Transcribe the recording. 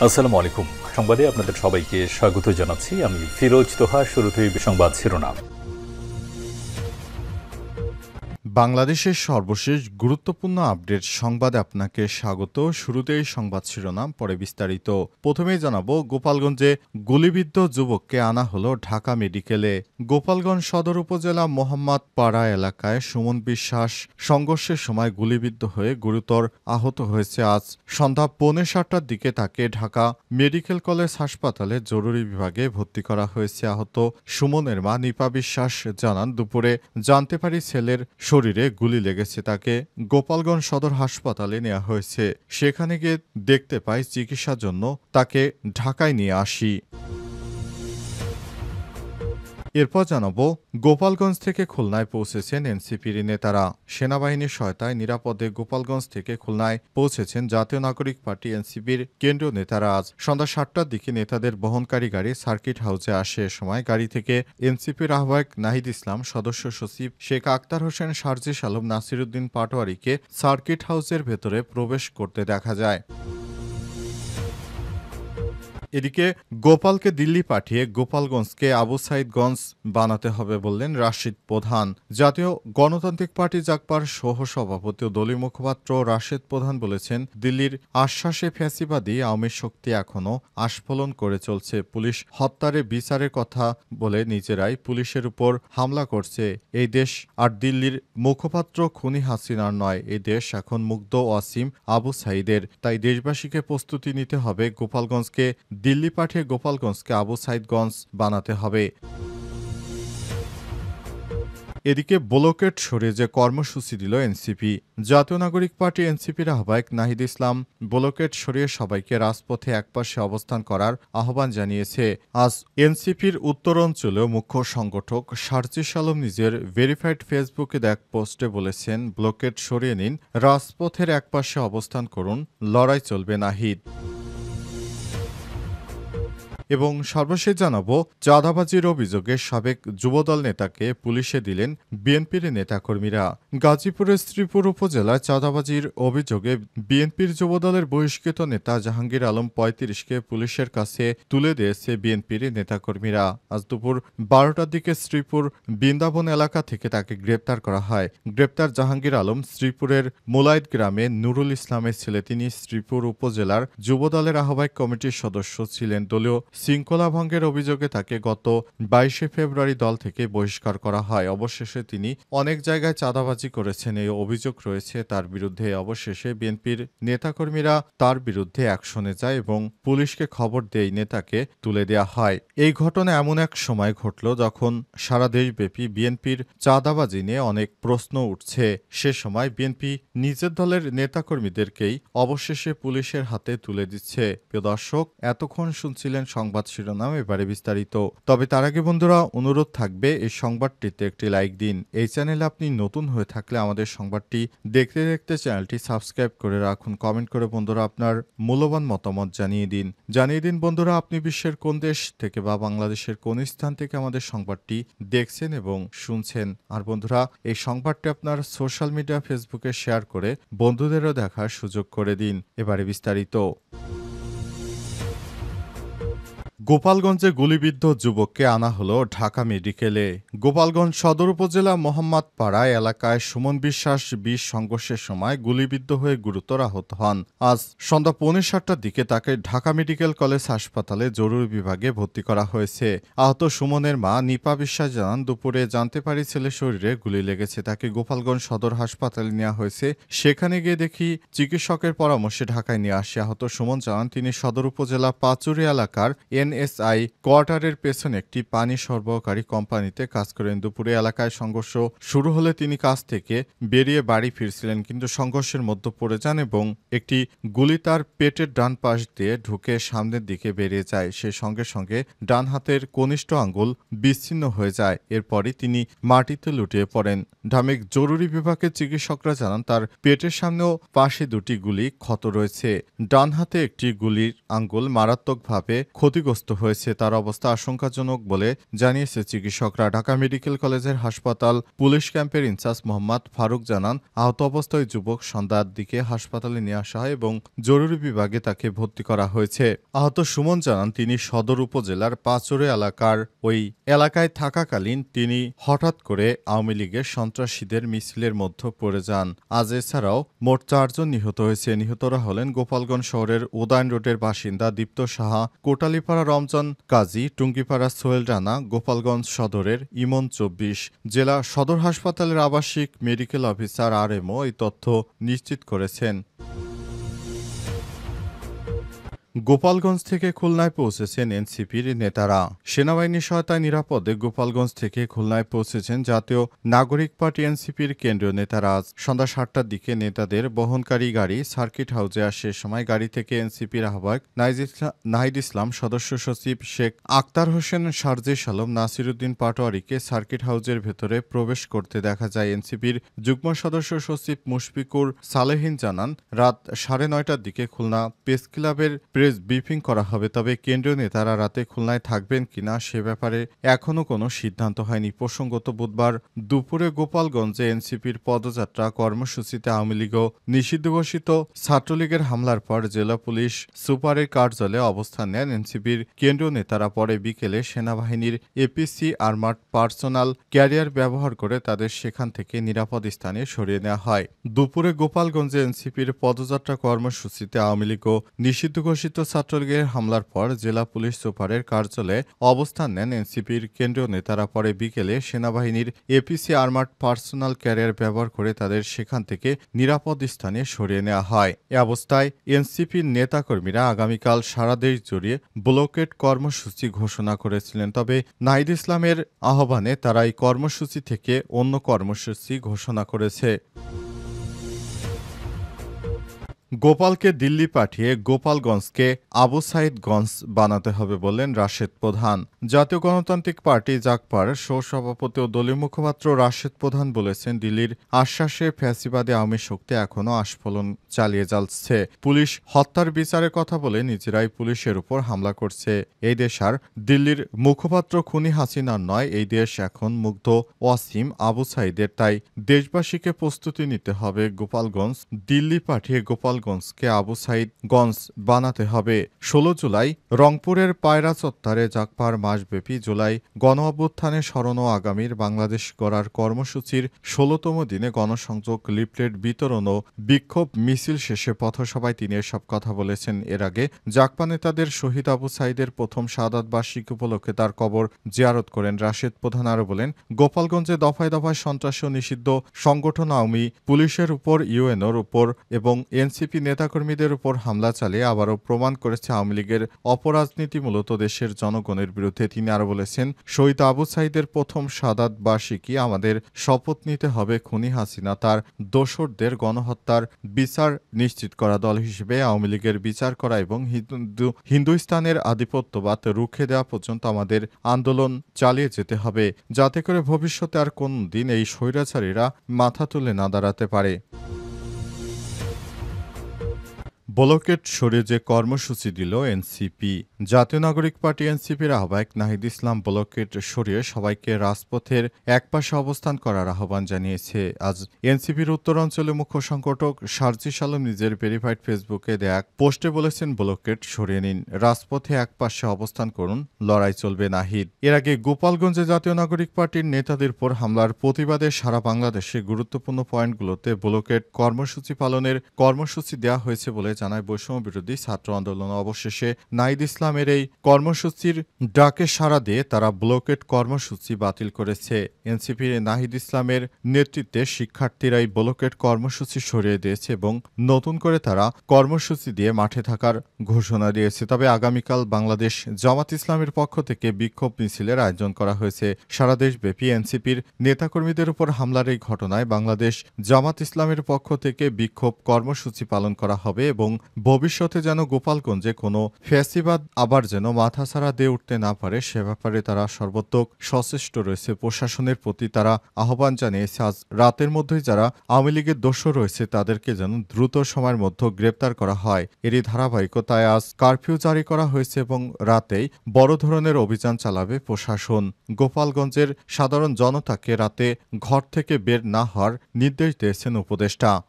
আসসালামু আলাইকুম। সংবাদে আপনাদের সবাইকে স্বাগত জানাচ্ছি। আমি ফিরোজ তোহা। শুরুতেই সংবাদ শিরোনাম। বাংলাদেশের সর্বশেষ গুরুত্বপূর্ণ আপডেট সংবাদে আপনাকে স্বাগত। শুরুতেই সংবাদ শিরোনাম, পরে বিস্তারিত। প্রথমেই জানাবো, গোপালগঞ্জে গুলিবিদ্ধ যুবককে আনা হলো ঢাকা মেডিকেলে। গোপালগঞ্জ সদর উপজেলা মোহাম্মদ পাড়া এলাকায় সুমন বিশ্বাস সংঘর্ষের সময় গুলিবিদ্ধ হয়ে গুরুতর আহত হয়েছে। আজ সন্ধ্যা 6:45টার দিকে তাকে ঢাকা মেডিকেল কলেজ হাসপাতালে জরুরি বিভাগে ভর্তি করা হয়েছে। আহত সুমনের মা নিপা বিশ্বাস জানান, দুপুরে জানতে পারি ছেলের শরীরে গুলি লেগেছে। তাকে গোপালগঞ্জ সদর হাসপাতালে নেওয়া হয়েছে। সেখানে গিয়ে দেখতে পাই চিকিৎসার জন্য তাকে ঢাকায় নিয়ে আসি। এরপর জানাবো, গোপালগঞ্জ থেকে খুলনায় পৌঁছেছেন এনসিপির নেতারা। সেনাবাহিনীর সহায়তায় নিরাপদে গোপালগঞ্জ থেকে খুলনায় পৌঁছেছেন জাতীয় নাগরিক পার্টি এনসিপির কেন্দ্রীয় নেতারা। আজ সন্ধ্যা 7টার দিকে নেতাদের বহনকারী গাড়ি সার্কিট হাউসে আসে। এ সময় গাড়ি থেকে এনসিপির আহ্বায়ক নাহিদ ইসলাম, সদস্য সচিব শেখ আক্তার হোসেন, সার্জিস আলম, নাসিরুদ্দিন পাটোয়ারিকে সার্কিট হাউসের ভেতরে প্রবেশ করতে দেখা যায়। এদিকে গোপালকে দিল্লি পাঠিয়ে গোপালগঞ্জকে আবু সাইদগঞ্জ বানাতে হবে বললেন রাশিদ প্রধান। জাতীয় গণতান্ত্রিক পার্টি জাগপার সহ সভাপতি ও দলীয় মুখপাত্র রাশেদ প্রধান বলেছেন, দিল্লির আশ্বাসে ফ্যাসিবাদী আওয়ামী শক্তি এখনও আস্ফলন করে চলছে। পুলিশ হত্যারে বিচারের কথা বলে নিজেরাই পুলিশের উপর হামলা করছে। এই দেশ আর দিল্লির মুখপাত্র খুনি হাসিনার নয়, এই দেশ এখন মুগ্ধ ওয়াসিম আবু সাইদের। তাই দেশবাসীকে প্রস্তুতি নিতে হবে, গোপালগঞ্জকে দিল্লি পাঠিয়ে গোপালগঞ্জকে আবু সাইদগঞ্জ বানাতে হবে। এদিকে ব্লকেট সরিয়ে যে কর্মসূচি দিল এনসিপি। জাতীয় নাগরিক পার্টি এনসিপির আহ্বায়ক নাহিদ ইসলাম ব্লকেট সরিয়ে সবাইকে রাজপথে একপাশে অবস্থান করার আহ্বান জানিয়েছে। আজ এনসিপির উত্তরাঞ্চলীয় মুখ্য সংগঠক সার্জিস আলম নিজের ভেরিফাইড ফেসবুকে এক পোস্টে বলেছেন, ব্লকেট সরিয়ে নিন, রাজপথের একপাশে অবস্থান করুন, লড়াই চলবে নাহিদ। এবং সর্বশেষ জানাবো, চাঁদাবাজির অভিযোগে সাবেক যুবদল নেতাকে পুলিশে দিলেন বিএনপির নেতাকর্মীরা। গাজীপুরের শ্রীপুর উপজেলায় চাঁদাবাজির অভিযোগে বিএনপির যুবদলের বহিষ্কৃত নেতা জাহাঙ্গীর আলম ৩৫কে পুলিশের কাছে তুলে দিয়েছে বিএনপির নেতাকর্মীরা। আজ দুপুর 12টার দিকে শ্রীপুর বৃন্দাবন এলাকা থেকে তাকে গ্রেপ্তার করা হয়। গ্রেপ্তার জাহাঙ্গীর আলম শ্রীপুরের মোলাইদ গ্রামে নুরুল ইসলামের ছেলে। তিনি শ্রীপুর উপজেলার যুবদলের আহ্বায়ক কমিটির সদস্য ছিলেন। দলীয় শৃঙ্খলা ভঙ্গের অভিযোগে তাকে গত 22শে ফেব্রুয়ারি দল থেকে বহিষ্কার করা হয়। অবশেষে তিনি অনেক জায়গায় চাঁদাবাজি করেছেন, এই অভিযোগ রয়েছে তার বিরুদ্ধে। অবশেষে বিএনপির নেতাকর্মীরা তার বিরুদ্ধে অ্যাকশনে যায় এবং পুলিশকে খবর দিয়ে নেতাকে তুলে দেয়া হয়। এই ঘটনা এমন এক সময় ঘটল যখন সারা দেশব্যাপী বিএনপির চাঁদাবাজি নিয়ে অনেক প্রশ্ন উঠছে। সে সময় বিএনপি নিজের দলের নেতাকর্মীদেরকেই অবশেষে পুলিশের হাতে তুলে দিচ্ছে। প্রিয় দর্শক, এতক্ষণ শুনছিলেন সংবাদ শিরোনাম, এবারে বিস্তারিত। তবে তার আগে বন্ধুরা, অনুরোধ থাকবে এই সংবাদটিতে একটি লাইক দিন। এই চ্যানেলে আপনি নতুন হয়ে থাকলে আমাদের সংবাদটি দেখতে দেখতে চ্যানেলটি সাবস্ক্রাইব করে রাখুন। কমেন্ট করে বন্ধুরা আপনার মূল্যবান মতামত জানিয়ে দিন বন্ধুরা, আপনি বিশ্বের কোন দেশ থেকে বা বাংলাদেশের কোন স্থান থেকে আমাদের সংবাদটি দেখছেন এবং শুনছেন। আর বন্ধুরা, এই সংবাদটি আপনার সোশ্যাল মিডিয়া ফেসবুকে শেয়ার করে বন্ধুদেরও দেখার সুযোগ করে দিন। এবারে বিস্তারিত। গোপালগঞ্জে গুলিবিদ্ধ যুবককে আনা হলো ঢাকা মেডিকেলে। গোপালগঞ্জ সদর উপজেলা মোহাম্মদ পাড়া এলাকায় সুমন বিশ্বাস সংঘর্ষের সময় গুলিবিদ্ধ হয়ে গুরুতর আহত হন। আজ সন্ধ্যা 7:45টার দিকে তাকে ঢাকা মেডিকেল কলেজ হাসপাতালে জরুরি বিভাগে ভর্তি করা হয়েছে। আহত সুমনের মা নিপা বিশ্বাস জানান, দুপুরে জানতে পারি ছেলের শরীরে গুলি লেগেছে। তাকে গোপালগঞ্জ সদর হাসপাতালে নেওয়া হয়েছে। সেখানে গিয়ে দেখি চিকিৎসকের পরামর্শে ঢাকায় নিয়ে আসে। আহত সুমন জানান, তিনি সদর উপজেলা পাচুরি এলাকার এনএসআই কোয়ার্টারের পেছনে একটি পানি সরবরাহকারী কোম্পানিতে কাজ করেন। দুপুরে এলাকায় সংঘর্ষ শুরু হলে তিনি কাজ থেকে বেরিয়ে বাড়ি ফিরছিলেন, কিন্তু সংঘর্ষের মধ্যে পড়ে যান এবং একটি গুলি তার পেটের ডান পাশ দিয়ে ঢুকে সামনের দিকে বেরিয়ে যায়। সে সঙ্গে সঙ্গে ডান হাতের কনিষ্ঠ আঙ্গুল বিচ্ছিন্ন হয়ে যায়। এরপরই তিনি মাটিতে লুটিয়ে পড়েন। ঢামেক জরুরি বিভাগের চিকিৎসকরা জানান, তার পেটের সামনেও পাশে দুটি গুলি ক্ষত রয়েছে। ডান হাতে একটি গুলির আঙ্গুল মারাত্মকভাবে ক্ষতিগ্রস্ত ক্ষতিগ্রস্ত হয়েছে। তার অবস্থা আশঙ্কাজনক বলে জানিয়েছে চিকিৎসকরা। ঢাকা মেডিকেল কলেজের হাসপাতাল পুলিশ ক্যাম্পের ইনচার্জ মোহাম্মদ ফারুক জানান, আহত অবস্থায় যুবক সন্ধ্যার দিকে হাসপাতালে নিয়ে আসা হয় এবং জরুরি বিভাগে তাকে ভর্তি করা হয়েছে। আহত সুমন জানান, তিনি সদর উপজেলার পাচুরে ওই এলাকায় থাকাকালীন তিনি হঠাৎ করে আওয়ামী লীগের সন্ত্রাসীদের মিছিলের মধ্যে পড়ে যান। আজ এছাড়াও মোট 4 জন নিহত হয়েছে। নিহতরা হলেন গোপালগঞ্জ শহরের উদয়ন রোডের বাসিন্দা দীপ্ত সাহা, কোটালীপাড়া রমজান কাজী, টুঙ্গিপাড়া সোহেল রানা, গোপালগঞ্জ সদরের ইমন 24। জেলা সদর হাসপাতালের আবাসিক মেডিকেল অফিসার আরএমও এই তথ্য নিশ্চিত করেছেন। গোপালগঞ্জ থেকে খুলনায় পৌঁছেছেন এনসিপির নেতারা। সেনাবাহিনীর সহায়তায় নিরাপদে গোপালগঞ্জ থেকে খুলনায় পৌঁছেছেন জাতীয় নাগরিক পার্টি এনসিপির কেন্দ্রীয় নেতারা। আজ সন্ধ্যা 7টার দিকে নেতাদের বহনকারী গাড়ি সার্কিট হাউসে আসে। সময় গাড়ি থেকে এনসিপির আহ্বায়ক নাহিদ ইসলাম, সদস্য সচিব শেখ আক্তার হোসেন, শারজিস আলম, নাসিরুদ্দিন পাটোয়ারিকে সার্কিট হাউসের ভেতরে প্রবেশ করতে দেখা যায়। এনসিপির যুগ্ম সদস্য সচিব মুশফিকুর সালেহীন জানান, রাত 9:30টার দিকে খুলনা প্রেস ক্লাবের প্রেস ব্রিফিং করা হবে। তবে কেন্দ্রীয় নেতারা রাতে খুলনায় থাকবেন কিনা সে ব্যাপারে এখনও কোনো সিদ্ধান্ত হয়নি। প্রসঙ্গত, বুধবার দুপুরে গোপালগঞ্জে এনসিপির পদযাত্রা কর্মসূচিতে আওয়ামী লীগ ও নিষিদ্ধ ঘোষিত ছাত্রলীগের হামলার পর জেলা পুলিশ সুপারের কার্যালয়ে অবস্থান নেন এনসিপির কেন্দ্রীয় নেতারা। পরে বিকেলে সেনাবাহিনীর এপিসি আর্মার্ড পার্সোনাল ক্যারিয়ার ব্যবহার করে তাদের সেখান থেকে নিরাপদ স্থানে সরিয়ে নেওয়া হয়। দুপুরে গোপালগঞ্জে এনসিপির পদযাত্রা কর্মসূচিতে আওয়ামী লীগ ও নিষিদ্ধ ঘোষিত ছাত্রলীগের হামলার পর জেলা পুলিশ সুপারের কার্যালয়ে অবস্থান নেন এনসিপির কেন্দ্রীয় নেতারা। পরে বিকেলে সেনাবাহিনীর এপিসি আর্মার্ড পার্সোনাল ক্যারিয়ার ব্যবহার করে তাদের সেখান থেকে নিরাপদ স্থানে সরিয়ে নেওয়া হয়। এ অবস্থায় এনসিপির নেতাকর্মীরা আগামীকাল সারা দেশ জুড়ে ব্লকেড কর্মসূচি ঘোষণা করেছিলেন। তবে নাহিদ ইসলামের আহ্বানে তারা এই কর্মসূচি থেকে অন্য কর্মসূচি ঘোষণা করেছে। গোপালকে দিল্লি পাঠিয়ে গোপালগঞ্জকে আবু সাইদগঞ্জ বানাতে হবে বললেন রাশেদ প্রধান। জাতীয় গণতান্ত্রিক পার্টি জাগপার সহসভাপতি ও দলীয় মুখপাত্র রাশেদ প্রধান বলেছেন, দিল্লির আশ্বাসে ফ্যাসিবাদী আওয়ামী শক্তি এখনও আস্ফালন চালিয়ে যাচ্ছে। পুলিশ হত্যার বিচারের কথা বলে নিজেরাই পুলিশের উপর হামলা করছে। এই দেশ আর দিল্লির মুখপাত্র খুনি হাসিনার নয়, এই দেশ এখন মুগ্ধ ওয়াসিম আবু সাইদের। তাই দেশবাসীকে প্রস্তুতি নিতে হবে। গোপালগঞ্জ দিল্লি পাঠিয়ে গোপালগঞ্জকে আবু সাইদগঞ্জ বানাতে হবে। 16 জুলাই রংপুরের পায়রা চত্বরে জাগপার মাসব্যাপী জুলাই গণ অভ্যুত্থানে স্মরণ ও আগামীর বাংলাদেশ গড়ার কর্মসূচির 16তম দিনে গণসংযোগ, লিফলেট বিতরণ ও বিক্ষোভ মিছিল শেষে পথসভায় তিনি এসব কথা বলেছেন। এর আগে জাগপা নেতাদের শহীদ আবু সাইদের প্রথম শাহাদাত বার্ষিকী উপলক্ষে তার কবর জিয়ারত করেন। রাশেদ প্রধান আরও বলেন, গোপালগঞ্জে দফায় দফায় সন্ত্রাসী ও নিষিদ্ধ সংগঠন আওয়ামী পুলিশের উপর, ইউএনওর উপর এবং এনসিপি নেতাকর্মীদের উপর হামলা চালিয়ে আবারও প্রমাণ করেছে আওয়ামী লীগের অপরাজনীতি মূলত দেশের জনগণের বিরুদ্ধে। তিনি আরও বলেছেন, শহীদ আবু সাইদের প্রথম শাহাদাত বার্ষিকী, আমাদের শপথ নিতে হবে খুনি হাসিনা তার দোসরদের গণহত্যার বিচার নিশ্চিত করা, দল হিসেবে আওয়ামী লীগের বিচার করা এবং হিন্দুস্তানের আধিপত্যবাদ রুখে দেওয়া পর্যন্ত আমাদের আন্দোলন চালিয়ে যেতে হবে, যাতে করে ভবিষ্যতে আর কোন দিন এই স্বৈরাচারীরা মাথা তুলে না দাঁড়াতে পারে। ব্লকেট সরিয়ে যে কর্মসূচি দিল এনসিপি। জাতীয় নাগরিক পার্টি এনসিপির আহ্বায়ক নাহিদ ইসলাম ব্লকেট সরিয়ে সবাইকে রাজপথের একপাশে অবস্থান করার আহ্বান জানিয়েছে। আজ এনসিপির উত্তরাঞ্চলের মুখ্য সংগঠক শারজিস আলম নিজের ভেরিফাইড ফেসবুকে দেয়া এক পোস্টে বলেছেন, ব্লকেট সরিয়ে নিন, রাজপথে একপাশে অবস্থান করুন, লড়াই চলবে নাহিদ। এর আগে গোপালগঞ্জে জাতীয় নাগরিক পার্টির নেতাদের উপর হামলার প্রতিবাদে সারা বাংলাদেশে গুরুত্বপূর্ণ পয়েন্টগুলোতে ব্লকেট কর্মসূচি পালনের কর্মসূচি দেওয়া হয়েছে বলে জানায় বৈষম্য বিরোধী ছাত্র আন্দোলন। অবশেষে নাহিদ ইসলামের এই কর্মসূচির ডাকে সাড়া দিয়ে তারা ব্লকেট কর্মসূচি বাতিল করেছে। এনসিপির নাহিদ ইসলামের নেতৃত্বে শিক্ষার্থীরা এই ব্লকেট কর্মসূচি সরিয়ে দিয়েছে এবং নতুন করে তারা কর্মসূচি দিয়ে মাঠে থাকার ঘোষণা দিয়েছে। তবে আগামীকাল বাংলাদেশ জামাত ইসলামের পক্ষ থেকে বিক্ষোভ মিছিলের আয়োজন করা হয়েছে। সারা দেশব্যাপী এনসিপির নেতাকর্মীদের উপর হামলার এই ঘটনায় বাংলাদেশ জামাত ইসলামের পক্ষ থেকে বিক্ষোভ কর্মসূচি পালন করা হবে এবং ভবিষ্যতে যেন গোপালগঞ্জে কোনো ফ্যাসিবাদ আবার যেন মাথাছাড়া দিয়ে উঠতে না পারে সে ব্যাপারে তারা সর্বাত্মক সচেষ্ট রয়েছে। প্রশাসনের প্রতি তারা আহ্বান জানিয়েছে আজ রাতের মধ্যেই যারা আওয়ামী লীগের দোষর রয়েছে তাদেরকে যেন দ্রুত সময়ের মধ্যে গ্রেপ্তার করা হয়। এরই ধারাবাহিকতায় আজ কারফিউ জারি করা হয়েছে এবং রাতেই বড় ধরনের অভিযান চালাবে প্রশাসন। গোপালগঞ্জের সাধারণ জনতাকে রাতে ঘর থেকে বের না হওয়ার নির্দেশ দিয়েছেন উপদেষ্টা।